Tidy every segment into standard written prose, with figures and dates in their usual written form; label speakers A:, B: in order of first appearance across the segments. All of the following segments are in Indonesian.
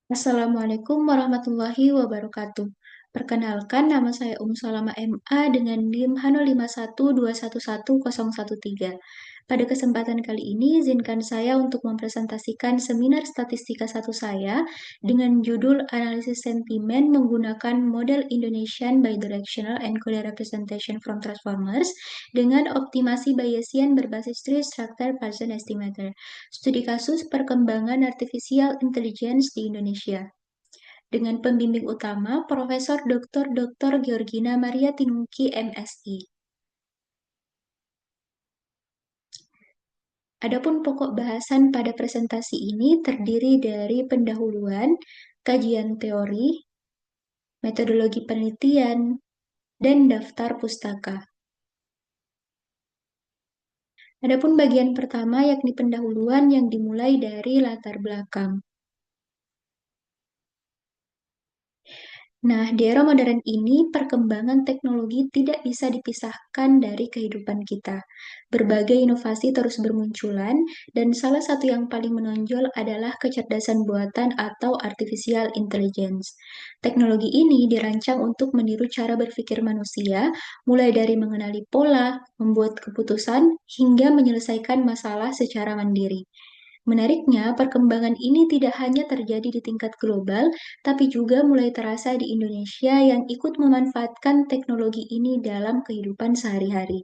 A: Assalamualaikum warahmatullahi wabarakatuh. Perkenalkan, nama saya Salama MA dengan NIM H051211013. Pada kesempatan kali ini, izinkan saya untuk mempresentasikan seminar statistika satu saya dengan judul Analisis Sentimen menggunakan Model Indonesian Bidirectional and Clear Representation from Transformers dengan optimasi Bayesian berbasis Tree Structure Partial Estimator. Studi kasus perkembangan Artificial Intelligence di Indonesia dengan pembimbing utama Profesor Dr. Georgina Maria Tinuki MSI. Adapun pokok bahasan pada presentasi ini terdiri dari pendahuluan, kajian teori, metodologi penelitian, dan daftar pustaka. Adapun bagian pertama yakni pendahuluan yang dimulai dari latar belakang. Nah, di era modern ini, perkembangan teknologi tidak bisa dipisahkan dari kehidupan kita. Berbagai inovasi terus bermunculan, dan salah satu yang paling menonjol adalah kecerdasan buatan atau artificial intelligence. Teknologi ini dirancang untuk meniru cara berpikir manusia, mulai dari mengenali pola, membuat keputusan, hingga menyelesaikan masalah secara mandiri. Menariknya, perkembangan ini tidak hanya terjadi di tingkat global, tapi juga mulai terasa di Indonesia yang ikut memanfaatkan teknologi ini dalam kehidupan sehari-hari.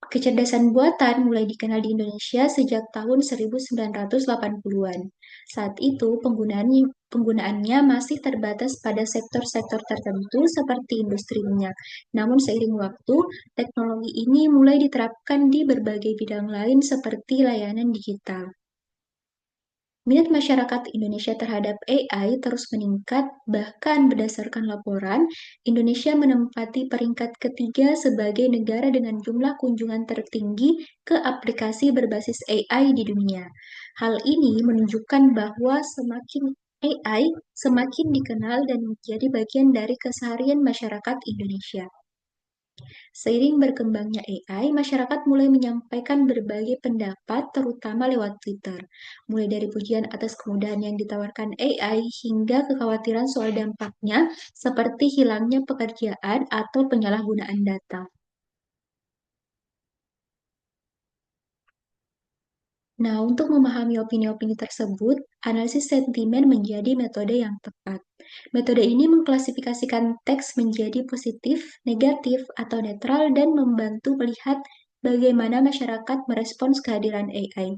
A: Kecerdasan buatan mulai dikenal di Indonesia sejak tahun 1980-an. Saat itu, penggunaannya masih terbatas pada sektor-sektor tertentu seperti industri minyak. Namun seiring waktu, teknologi ini mulai diterapkan di berbagai bidang lain seperti layanan digital. Minat masyarakat Indonesia terhadap AI terus meningkat, bahkan berdasarkan laporan, Indonesia menempati peringkat ketiga sebagai negara dengan jumlah kunjungan tertinggi ke aplikasi berbasis AI di dunia. Hal ini menunjukkan bahwa semakin AI semakin dikenal dan menjadi bagian dari keseharian masyarakat Indonesia. Seiring berkembangnya AI, masyarakat mulai menyampaikan berbagai pendapat, terutama lewat Twitter. Mulai dari pujian atas kemudahan yang ditawarkan AI hingga kekhawatiran soal dampaknya, seperti hilangnya pekerjaan atau penyalahgunaan data. Nah, untuk memahami opini-opini tersebut, analisis sentimen menjadi metode yang tepat. Metode ini mengklasifikasikan teks menjadi positif, negatif, atau netral dan membantu melihat bagaimana masyarakat merespons kehadiran AI.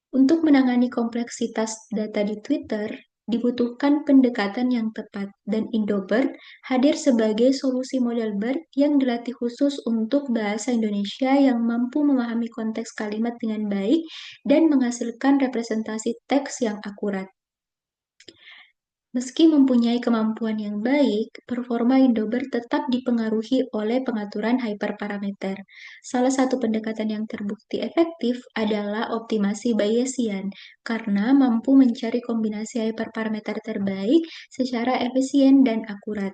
A: Untuk menangani kompleksitas data di Twitter, dibutuhkan pendekatan yang tepat, dan Indobert hadir sebagai solusi model BERT yang dilatih khusus untuk bahasa Indonesia yang mampu memahami konteks kalimat dengan baik dan menghasilkan representasi teks yang akurat. Meski mempunyai kemampuan yang baik, performa Indobert tetap dipengaruhi oleh pengaturan hyperparameter. Salah satu pendekatan yang terbukti efektif adalah optimasi Bayesian, karena mampu mencari kombinasi hyperparameter terbaik secara efisien dan akurat.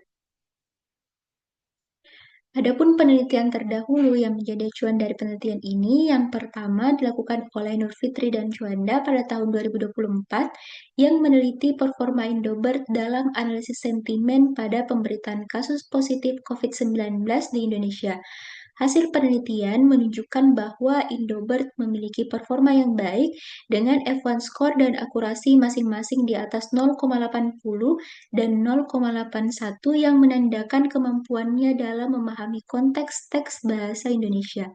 A: Adapun penelitian terdahulu yang menjadi acuan dari penelitian ini, yang pertama dilakukan oleh Nur Fitri dan Juanda pada tahun 2024, yang meneliti performa Indobert dalam analisis sentimen pada pemberitaan kasus positif COVID-19 di Indonesia. Hasil penelitian menunjukkan bahwa Indobert memiliki performa yang baik dengan F1 score dan akurasi masing-masing di atas 0,80 dan 0,81 yang menandakan kemampuannya dalam memahami konteks teks bahasa Indonesia.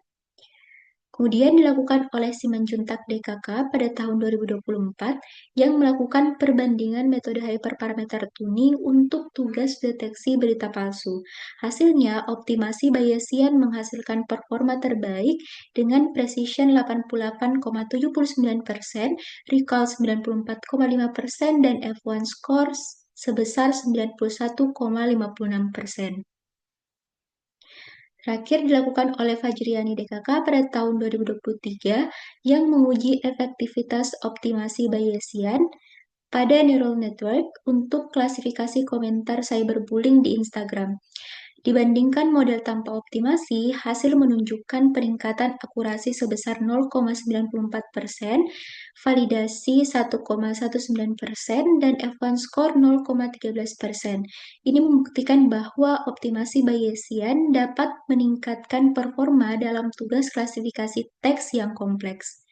A: Kemudian dilakukan oleh Simanjuntak DKK pada tahun 2024 yang melakukan perbandingan metode hyperparameter tuning untuk tugas deteksi berita palsu. Hasilnya, optimasi Bayesian menghasilkan performa terbaik dengan precision 88,79%, recall 94,5%, dan F1 score sebesar 91,56%. Terakhir dilakukan oleh Fajriani DKK pada tahun 2023 yang menguji efektivitas optimasi Bayesian pada neural network untuk klasifikasi komentar cyberbullying di Instagram. Dibandingkan model tanpa optimasi, hasil menunjukkan peningkatan akurasi sebesar 0,94%, validasi 1,19%, dan F1 score 0,13%. Ini membuktikan bahwa optimasi Bayesian dapat meningkatkan performa dalam tugas klasifikasi teks yang kompleks.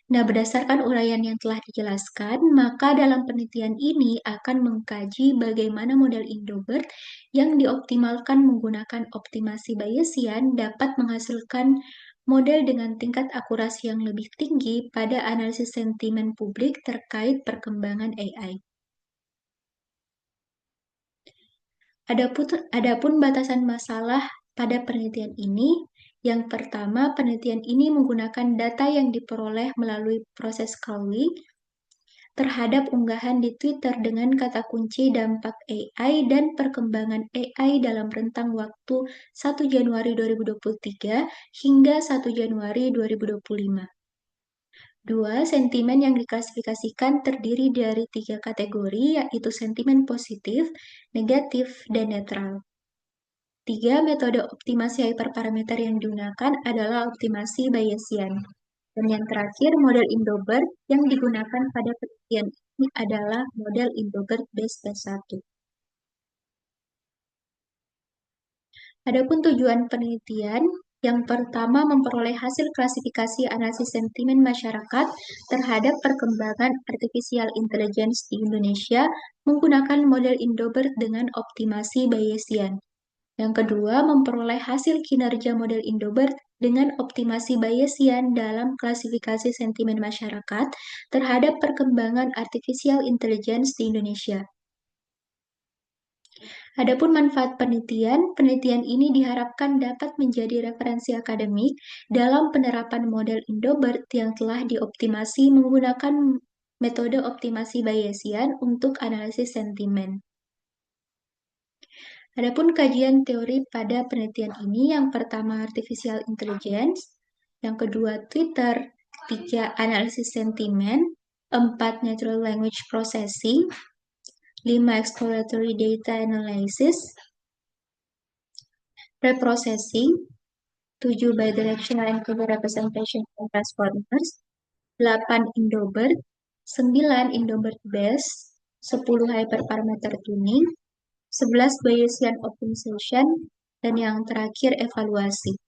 A: Nah, berdasarkan uraian yang telah dijelaskan, maka dalam penelitian ini akan mengkaji bagaimana model Indobert yang dioptimalkan menggunakan optimasi Bayesian dapat menghasilkan model dengan tingkat akurasi yang lebih tinggi pada analisis sentimen publik terkait perkembangan AI. Adapun batasan masalah pada penelitian ini, yang pertama, penelitian ini menggunakan data yang diperoleh melalui proses crawling terhadap unggahan di Twitter dengan kata kunci dampak AI dan perkembangan AI dalam rentang waktu 1 Januari 2023 hingga 1 Januari 2025. Dua, sentimen yang diklasifikasikan terdiri dari tiga kategori, yaitu sentimen positif, negatif, dan netral. Tiga, metode optimasi hyperparameter yang digunakan adalah optimasi Bayesian. Dan yang terakhir, model Indobert yang digunakan pada penelitian ini adalah model Indobert B-1. Adapun tujuan penelitian, yang pertama memperoleh hasil klasifikasi analisis sentimen masyarakat terhadap perkembangan artificial intelligence di Indonesia menggunakan model Indobert dengan optimasi Bayesian. Yang kedua, memperoleh hasil kinerja model Indobert dengan optimasi Bayesian dalam klasifikasi sentimen masyarakat terhadap perkembangan artificial intelligence di Indonesia. Adapun manfaat penelitian, penelitian ini diharapkan dapat menjadi referensi akademik dalam penerapan model Indobert yang telah dioptimasi menggunakan metode optimasi Bayesian untuk analisis sentimen. Adapun kajian teori pada penelitian ini, yang pertama artificial intelligence, yang kedua Twitter, tiga analisis sentimen, empat natural language processing, lima exploratory data analysis, reprocessing, 7 bidirectional encoder representation and transformers, 8 Indobert, 9 Indobert base, 10 hyperparameter tuning, 11 Bayesian optimization, dan yang terakhir evaluasi.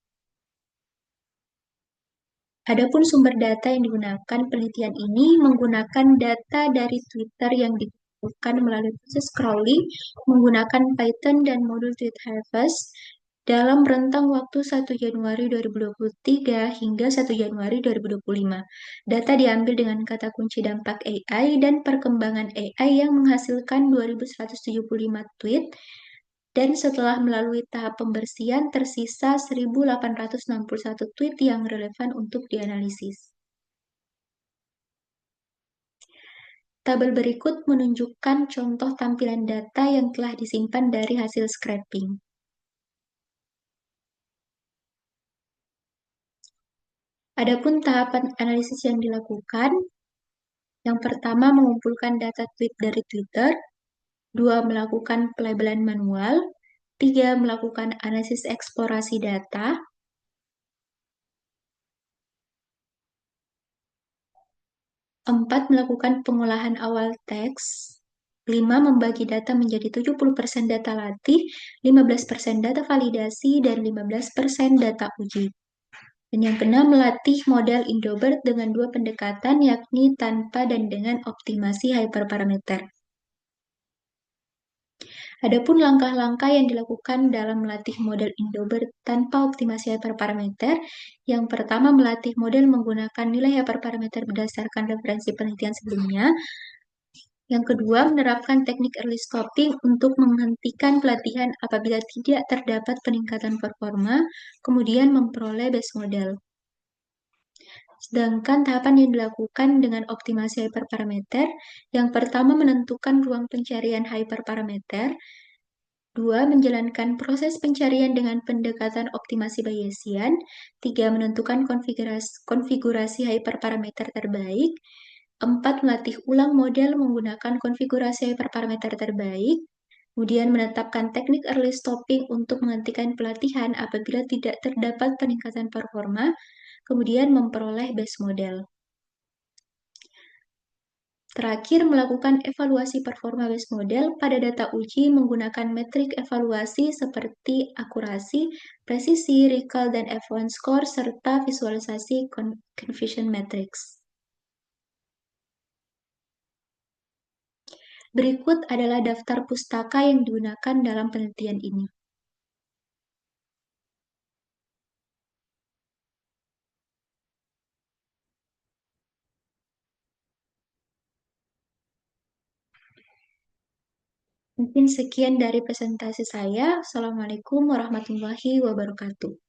A: Adapun sumber data yang digunakan penelitian ini menggunakan data dari Twitter yang dikumpulkan melalui proses crawling menggunakan Python dan modul Tweet Harvest dalam rentang waktu 1 Januari 2023 hingga 1 Januari 2025. Data diambil dengan kata kunci dampak AI dan perkembangan AI yang menghasilkan 2175 tweet dan setelah melalui tahap pembersihan tersisa 1861 tweet yang relevan untuk dianalisis. Tabel berikut menunjukkan contoh tampilan data yang telah disimpan dari hasil scraping. Adapun tahapan analisis yang dilakukan, yang pertama mengumpulkan data tweet dari Twitter, dua melakukan pelabelan manual, tiga melakukan analisis eksplorasi data, 4 melakukan pengolahan awal teks, 5 membagi data menjadi 70% data latih, 15% data validasi, dan 15% data uji. Dan yang keenam, melatih model Indobert dengan dua pendekatan, yakni tanpa dan dengan optimasi hyperparameter. Adapun langkah-langkah yang dilakukan dalam melatih model Indobert tanpa optimasi hyperparameter, yang pertama melatih model menggunakan nilai hyperparameter berdasarkan referensi penelitian sebelumnya. Yang kedua, menerapkan teknik early stopping untuk menghentikan pelatihan apabila tidak terdapat peningkatan performa, kemudian memperoleh base model. Sedangkan tahapan yang dilakukan dengan optimasi hyperparameter, yang pertama menentukan ruang pencarian hyperparameter, dua menjalankan proses pencarian dengan pendekatan optimasi Bayesian, tiga menentukan konfigurasi hyperparameter terbaik, empat melatih ulang model menggunakan konfigurasi hyperparameter terbaik, Kemudian menetapkan teknik early stopping untuk menghentikan pelatihan apabila tidak terdapat peningkatan performa, kemudian memperoleh base model. Terakhir, melakukan evaluasi performa base model pada data uji menggunakan metrik evaluasi seperti akurasi, presisi, recall, dan F1 score, serta visualisasi confusion matrix. Berikut adalah daftar pustaka yang digunakan dalam penelitian ini. Mungkin sekian dari presentasi saya. Assalamualaikum warahmatullahi wabarakatuh.